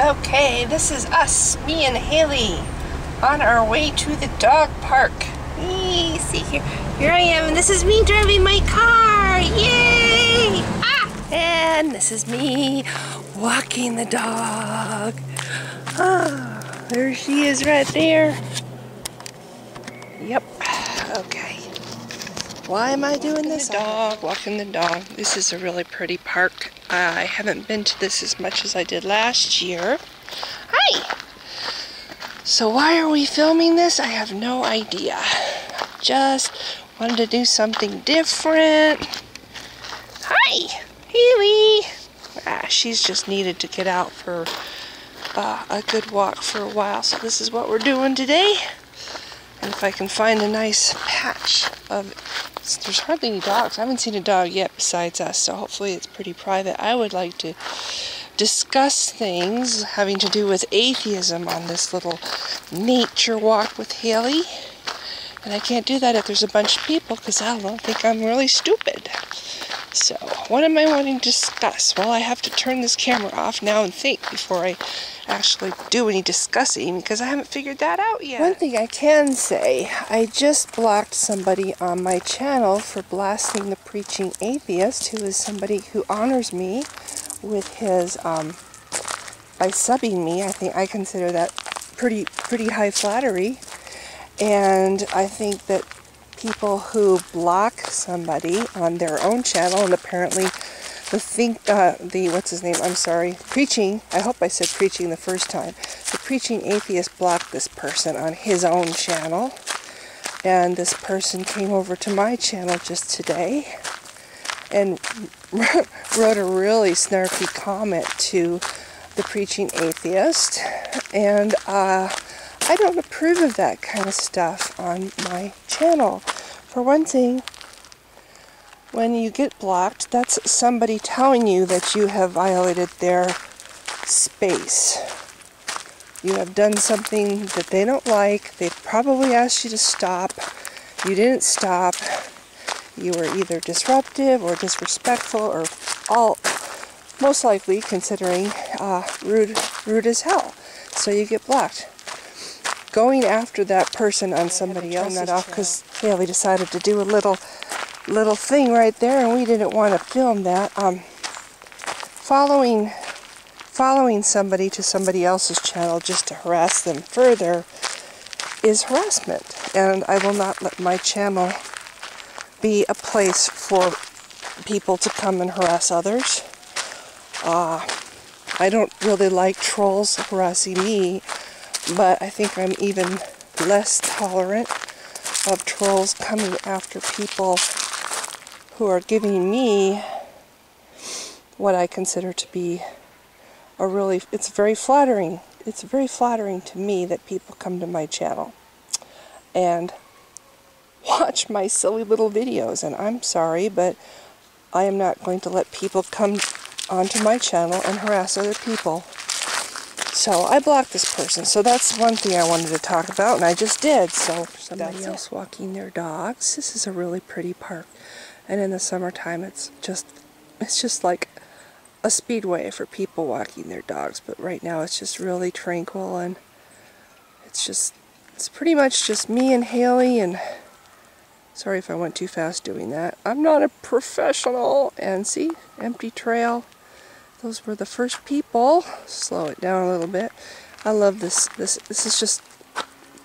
Okay, this is us, me and Haley, on our way to the dog park. Eee, see here I am, and this is me driving my car. Yay! Ah! And this is me walking the dog. Ah, there she is right there. Yep. Okay. Why am I doing this? Walking the dog. This is a really pretty park. I haven't been to this as much as I did last year. Hi! So why are we filming this? I have no idea. Just wanted to do something different. Hi! Haley! She's just needed to get out for a good walk for a while. So this is what we're doing today. And if I can find a nice patch of... There's hardly any dogs. I haven't seen a dog yet besides us, so hopefully it's pretty private. I would like to discuss things having to do with atheism on this little nature walk with Haley. And I can't do that if there's a bunch of people because they'll think I'm really stupid. So, what am I wanting to discuss? Well, I have to turn this camera off now and think before I actually do any discussing because I haven't figured that out yet. One thing I can say, I just blocked somebody on my channel for blasting the preaching atheist, who is somebody who honors me with his, by subbing me. I consider that pretty high flattery. And I think that people who block somebody on their own channel, and apparently what's his name? I'm sorry, preaching. I hope I said preaching the first time. The preaching atheist blocked this person on his own channel, and this person came over to my channel just today and wrote a really snarky comment to the preaching atheist, and I don't approve of that kind of stuff on my channel. For one thing, when you get blocked, that's somebody telling you that you have violated their space. You have done something that they don't like. They probably asked you to stop. You didn't stop. You were either disruptive or disrespectful or all, most likely considering rude as hell. So you get blocked. Going after that person on somebody else, that off because Haley decided to do a little thing right there, and we didn't want to film that. Following somebody to somebody else's channel just to harass them further is harassment, and I will not let my channel be a place for people to come and harass others. I don't really like trolls harassing me, but I think I'm even less tolerant of trolls coming after people who are giving me what I consider to be it's very flattering. It's very flattering to me that people come to my channel and watch my silly little videos, and I'm sorry, but I am not going to let people come onto my channel and harass other people. So I blocked this person. So that's one thing I wanted to talk about, and I just did. So somebody else walking their dogs. This is a really pretty park, and in the summertime, it's just like a speedway for people walking their dogs. But right now, it's just really tranquil, and it's pretty much just me and Haley. And sorry if I went too fast doing that. I'm not a professional. And see, empty trail. Those were the first people. Slow it down a little bit. I love this. This is just,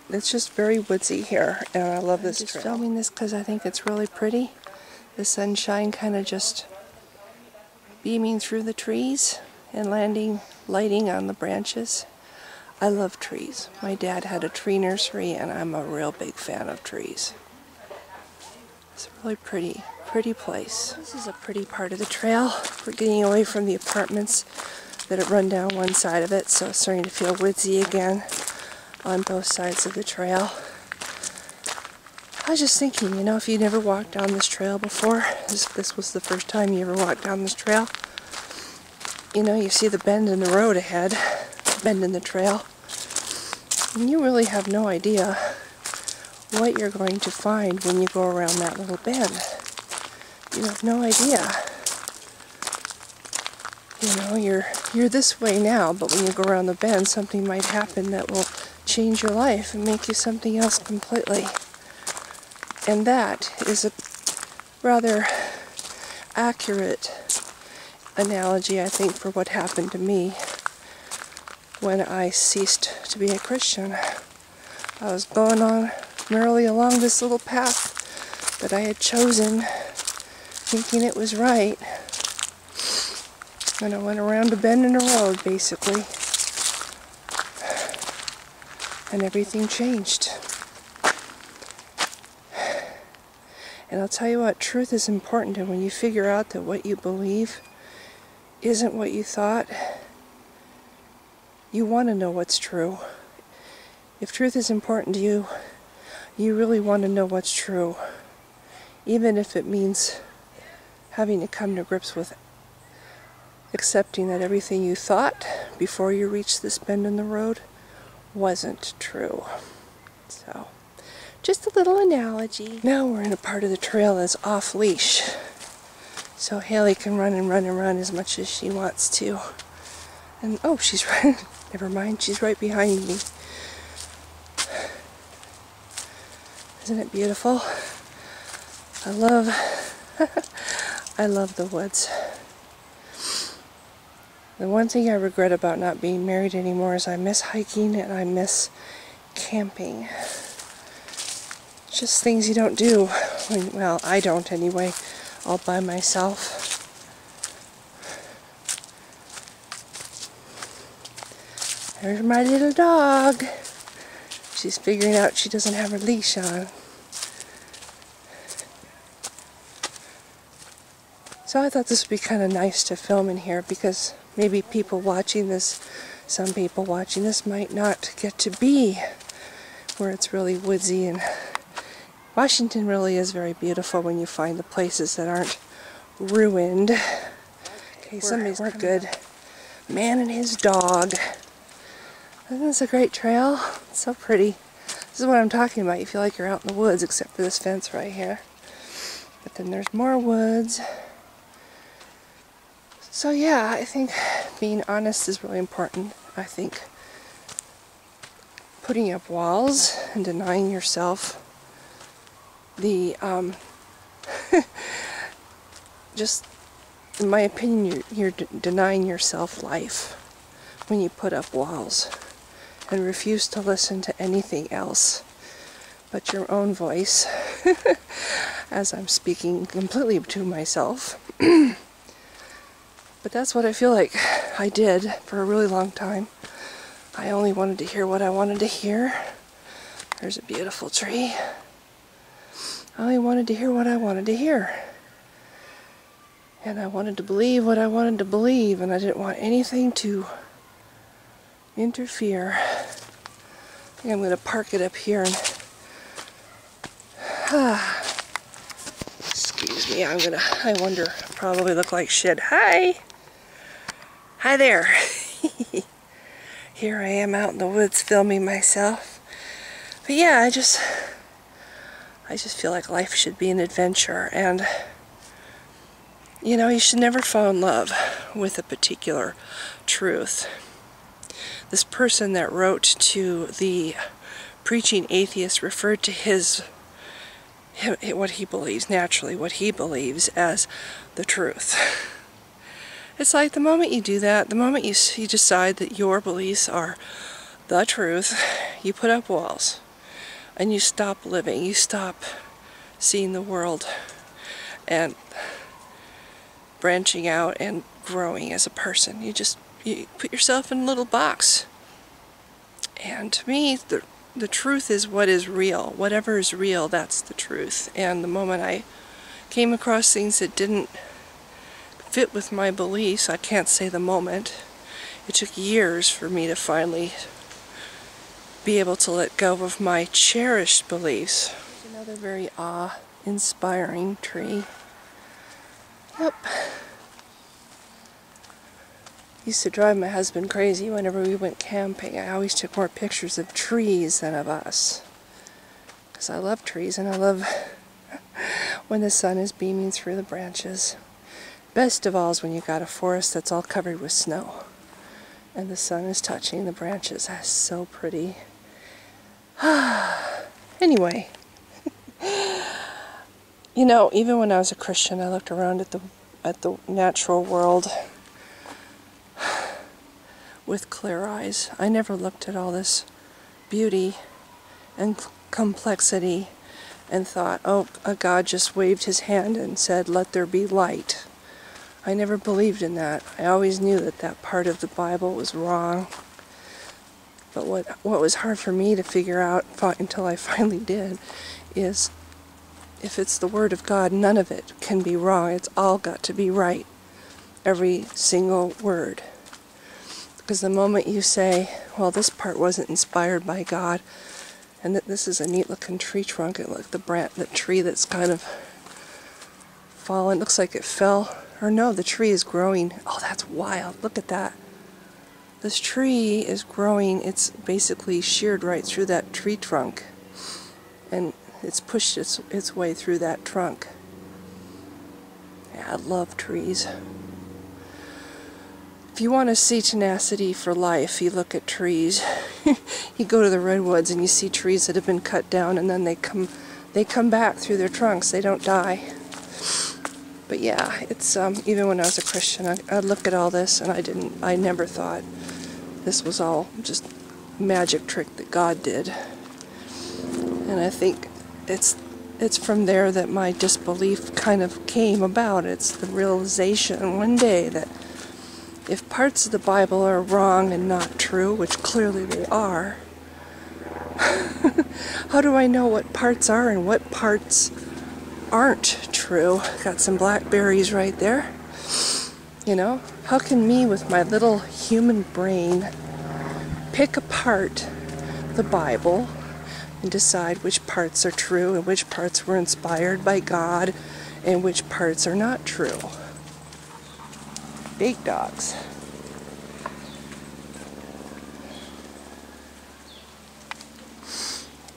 it's just very woodsy here, and I love this trail. I'm just filming this because I think it's really pretty. The sunshine kind of just beaming through the trees and lighting on the branches. I love trees. My dad had a tree nursery, and I'm a real big fan of trees. It's a really pretty place. This is a pretty part of the trail. We're getting away from the apartments that run down one side of it, so it's starting to feel woodsy again on both sides of the trail. I was just thinking, you know, if you never walked down this trail before, this was the first time you ever walked down this trail, you know, you see the bend in the road ahead, bend in the trail, and you really have no idea what you're going to find when you go around that little bend. You have no idea. You know, you're this way now, but when you go around the bend, something might happen that will change your life and make you something else completely. And that is a rather accurate analogy, I think, for what happened to me when I ceased to be a Christian. I was going on merrily along this little path that I had chosen, thinking it was right. And I went around a bend in the road, basically. And everything changed. And I'll tell you what, truth is important, and when you figure out that what you believe isn't what you thought, you want to know what's true. If truth is important to you, you really want to know what's true, even if it means having to come to grips with accepting that everything you thought before you reached this bend in the road wasn't true. So, just a little analogy. Now we're in a part of the trail that's off leash, so Haley can run and run and run as much as she wants to. And oh, she's right. Never mind, she's right behind me. Isn't it beautiful? I love the woods. The one thing I regret about not being married anymore is I miss hiking and I miss camping. Just things you don't do when, well, I don't anyway, all by myself. There's my little dog. She's figuring out she doesn't have her leash on. So I thought this would be kind of nice to film in here, because maybe people watching this, some people watching this might not get to be where it's really woodsy, and Washington really is very beautiful when you find the places that aren't ruined. Okay, we're good. Man and his dog. Isn't this a great trail? It's so pretty. This is what I'm talking about. You feel like you're out in the woods, except for this fence right here. But then there's more woods. So yeah, I think being honest is really important. I think putting up walls and denying yourself the, just, in my opinion, you're denying yourself life when you put up walls and refuse to listen to anything else but your own voice, as I'm speaking completely to myself. But that's what I feel like I did for a really long time. I only wanted to hear what I wanted to hear. There's a beautiful tree. I only wanted to hear what I wanted to hear. And I wanted to believe what I wanted to believe, and I didn't want anything to interfere. I think I'm going to park it up here and... excuse me, I wonder, probably look like shit. Hi! Hi there! Here I am out in the woods filming myself. But yeah, I just feel like life should be an adventure, and you know, you should never fall in love with a particular truth. This person that wrote to the preaching atheist referred to what he believes, naturally, what he believes as the truth. It's like the moment you do that, the moment you decide that your beliefs are the truth, you put up walls and you stop living, you stop seeing the world and branching out and growing as a person. You put yourself in a little box. And to me, the truth is what is real. Whatever is real, that's the truth. And the moment I came across things that didn't fit with my beliefs, I can't say the moment. It took years for me to finally be able to let go of my cherished beliefs. There's another very awe-inspiring tree. Yep. Used to drive my husband crazy whenever we went camping. I always took more pictures of trees than of us. Because I love trees, and I love when the sun is beaming through the branches. Best of all is when you got a forest that's all covered with snow and the sun is touching the branches. That's so pretty. Anyway, you know, even when I was a Christian, I looked around at the natural world with clear eyes. I never looked at all this beauty and complexity and thought, oh, a God just waved his hand and said, let there be light. I never believed in that. I always knew that that part of the Bible was wrong. But what was hard for me to figure out until I finally did is if it's the Word of God, none of it can be wrong. It's all got to be right. Every single word. Because the moment you say, well, this part wasn't inspired by God, and that this is a neat looking tree trunk, and look, the tree that's kind of fallen, looks like it fell, or no, the tree is growing. Oh, that's wild. Look at that. This tree is growing. It's basically sheared right through that tree trunk, and it's pushed its way through that trunk. Yeah, I love trees. If you want to see tenacity for life, you look at trees. You go to the redwoods and you see trees that have been cut down, and then they come back through their trunks. They don't die. But yeah, it's even when I was a Christian, I'd look at all this and I never thought this was all just a magic trick that God did. And I think it's from there that my disbelief kind of came about. It's the realization one day that if parts of the Bible are wrong and not true, which clearly they are, how do I know what parts are and what parts aren't true? Got some blackberries right there. You know, how can me with my little human brain pick apart the Bible and decide which parts are true and which parts were inspired by God and which parts are not true? Big dogs.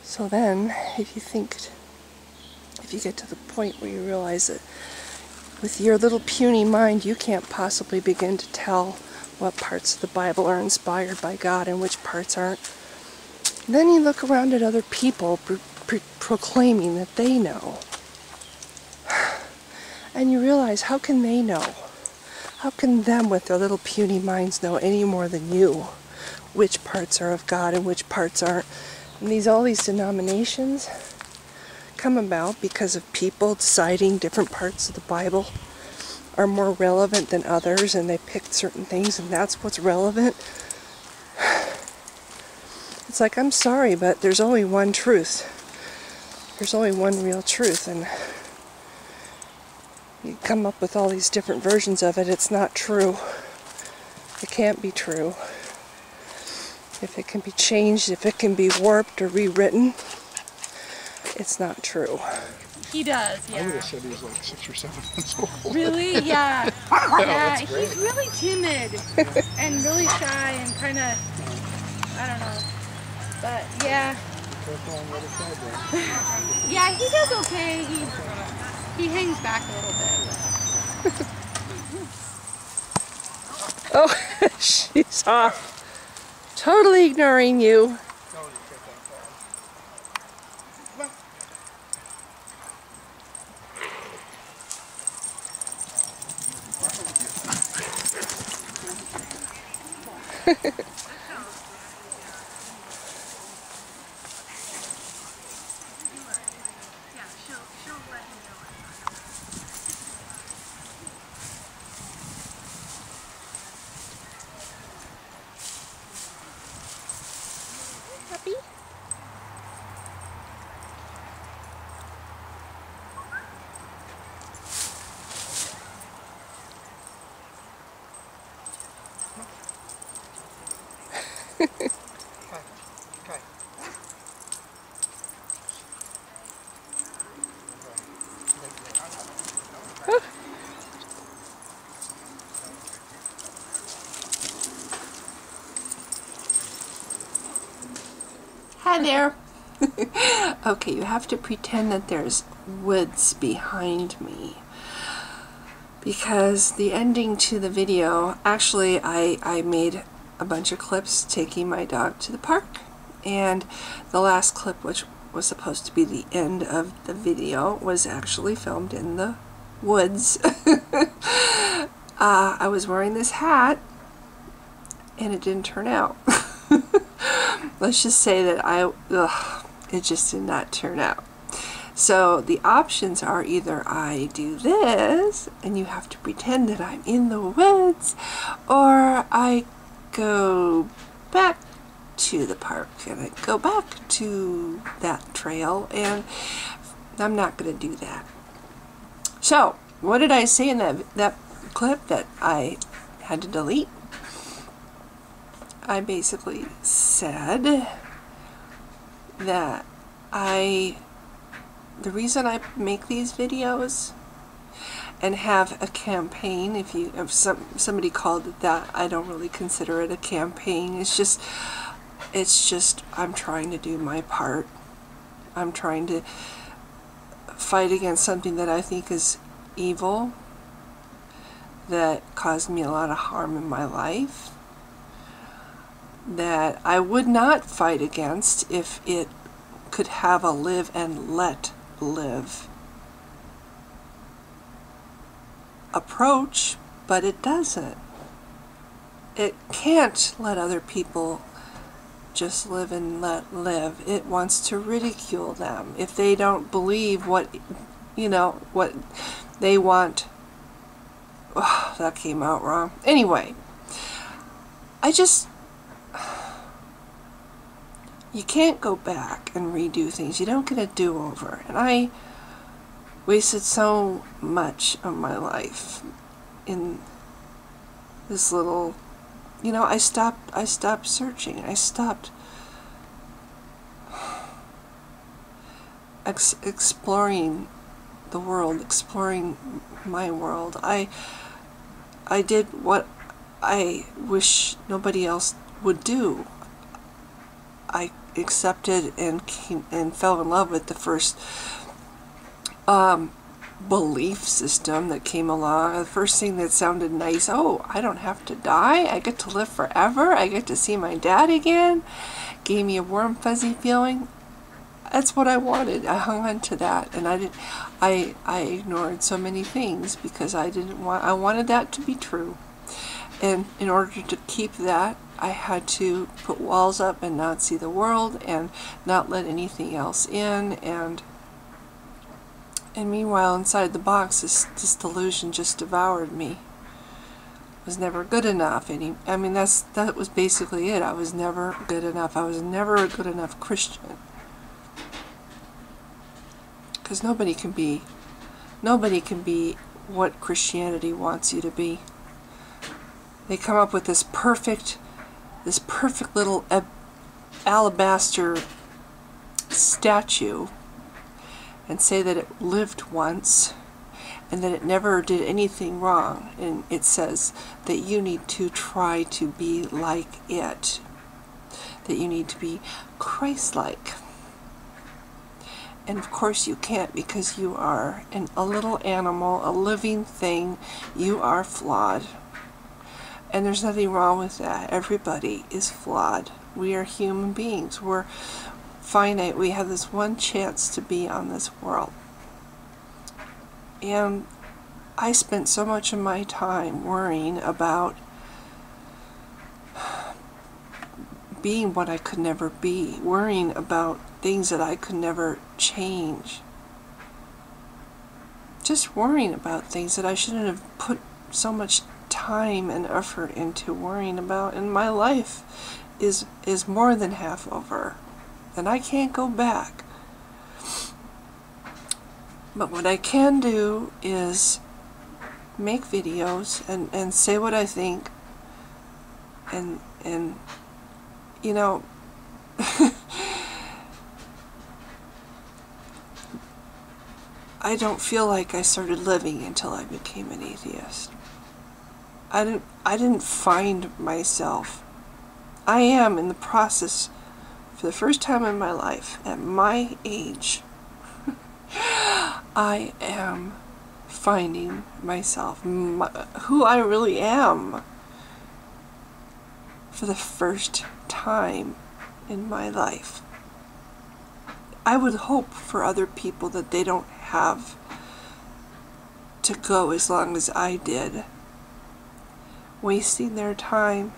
So then, if you get to the point where you realize that with your little puny mind you can't possibly begin to tell what parts of the Bible are inspired by God and which parts aren't, then you look around at other people proclaiming that they know. And you realize, how can they know? How can them with their little puny minds know any more than you which parts are of God and which parts aren't? And all these denominations come about because of people deciding different parts of the Bible are more relevant than others, and they picked certain things and that's what's relevant. It's like, I'm sorry, but there's only one truth. There's only one real truth, and you come up with all these different versions of it. It's not true. It can't be true. If it can be changed, if it can be warped or rewritten, it's not true. He does, yeah. I would have said he was like 6 or 7 months old. Really? Yeah. Yeah, he's really timid and really shy and kind of, I don't know. But yeah. Yeah, he does okay. He hangs back a little bit. Oh, she's off. Totally ignoring you. Happy? Hi there. Okay, you have to pretend that there's woods behind me, because the ending to the video, actually I made a bunch of clips taking my dog to the park, and the last clip, which was supposed to be the end of the video, was actually filmed in the woods. I was wearing this hat and it didn't turn out. Let's just say that it just did not turn out. So the options are either I do this and you have to pretend that I'm in the woods, or I go back to the park and I go back to that trail, and I'm not going to do that. So what did I say in that clip that I had to delete? I basically said that the reason I make these videos and have a campaign, if somebody called it that, I don't really consider it a campaign. It's just I'm trying to do my part. I'm trying to fight against something that I think is evil, that caused me a lot of harm in my life, that I would not fight against if it could have a live and let live approach, but it doesn't. It can't let other people just live and let live. It wants to ridicule them if they don't believe what they want. Oh, that came out wrong. Anyway, you can't go back and redo things. You don't get a do-over. And I wasted so much of my life in this little, I stopped searching. I stopped exploring the world, exploring my world. I did what I wish nobody else would do. I accepted and fell in love with the first belief system that came along. The first thing that sounded nice, oh, I don't have to die, I get to live forever, I get to see my dad again, gave me a warm fuzzy feeling. That's what I wanted. I hung on to that, and I ignored so many things because I wanted that to be true. And in order to keep that, I had to put walls up and not see the world and not let anything else in, and meanwhile inside the box this delusion just devoured me. I was never good enough. That was basically it. I was never good enough. I was never a good enough Christian. Because nobody can be what Christianity wants you to be. They come up with this perfect little alabaster statue and say that it lived once and that it never did anything wrong, and it says that you need to try to be like it, that you need to be Christ-like. And of course you can't, because you are a little animal, a living thing. You are flawed. And there's nothing wrong with that. Everybody is flawed. We are human beings. We're finite. We have this one chance to be on this world. And I spent so much of my time worrying about being what I could never be, worrying about things that I could never change. Just worrying about things that I shouldn't have put so much time and effort into worrying about, and my life is more than half over, and I can't go back. But what I can do is make videos and say what I think, and I don't feel like I started living until I became an atheist. I didn't find myself. I am in the process, for the first time in my life, at my age, I am finding myself, who I really am, for the first time in my life. I would hope for other people that they don't have to go as long as I did, wasting their time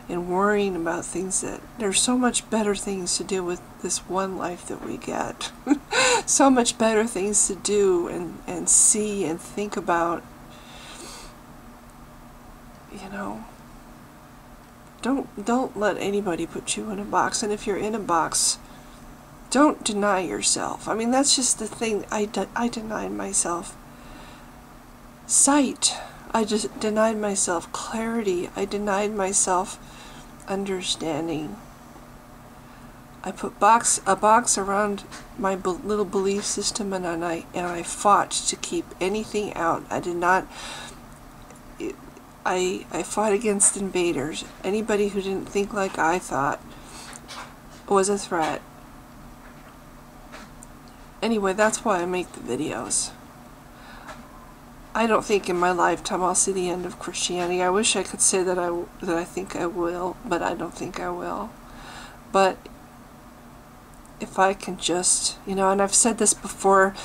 and worrying about things that there's so much better things to do with this one life that we get. So much better things to do and see and think about. You know, don't let anybody put you in a box, and if you're in a box, don't deny yourself. I mean, that's just the thing. I denied myself sight. I just denied myself clarity. I denied myself understanding. I put a box around my little belief system, and I fought to keep anything out. I did not. I fought against invaders. Anybody who didn't think like I thought was a threat. Anyway, that's why I make the videos. I don't think in my lifetime I'll see the end of Christianity. I wish I could say that I think I will, but I don't think I will. But if I can just, you know, and I've said this before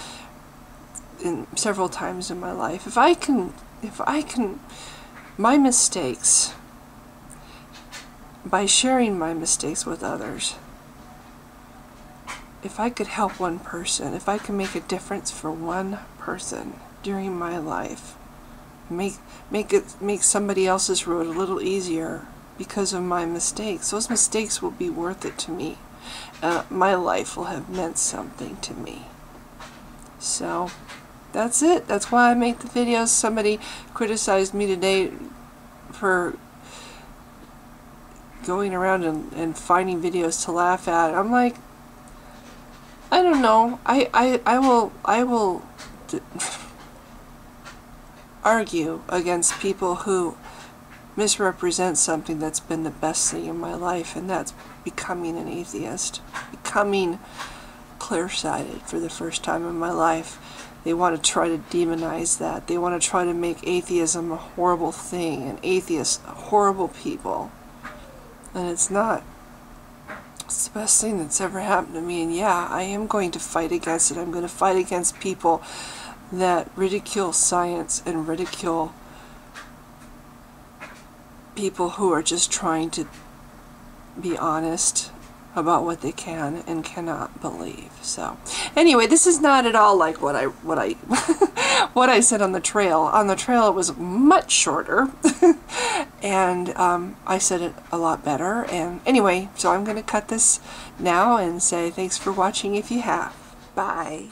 several times in my life, if I can, my mistakes, by sharing my mistakes with others, if I could help one person, if I can make a difference for one person during my life, make somebody else's road a little easier because of my mistakes, those mistakes will be worth it to me. My life will have meant something to me. So that's it. That's why I make the videos. Somebody criticized me today for going around and finding videos to laugh at. I'm like, I don't know. I will argue against people who misrepresent something that's been the best thing in my life, and that's becoming an atheist, becoming clear-sighted for the first time in my life. They want to try to demonize that. They want to try to make atheism a horrible thing, and atheists horrible people. And it's not. It's the best thing that's ever happened to me, and yeah, I am going to fight against it. I'm going to fight against people that ridicule science and ridicule people who are just trying to be honest about what they can and cannot believe. So anyway, this is not at all like what I what I said on the trail. On the trail it was much shorter and I said it a lot better. And anyway, so I'm going to cut this now and say thanks for watching if you have. Bye.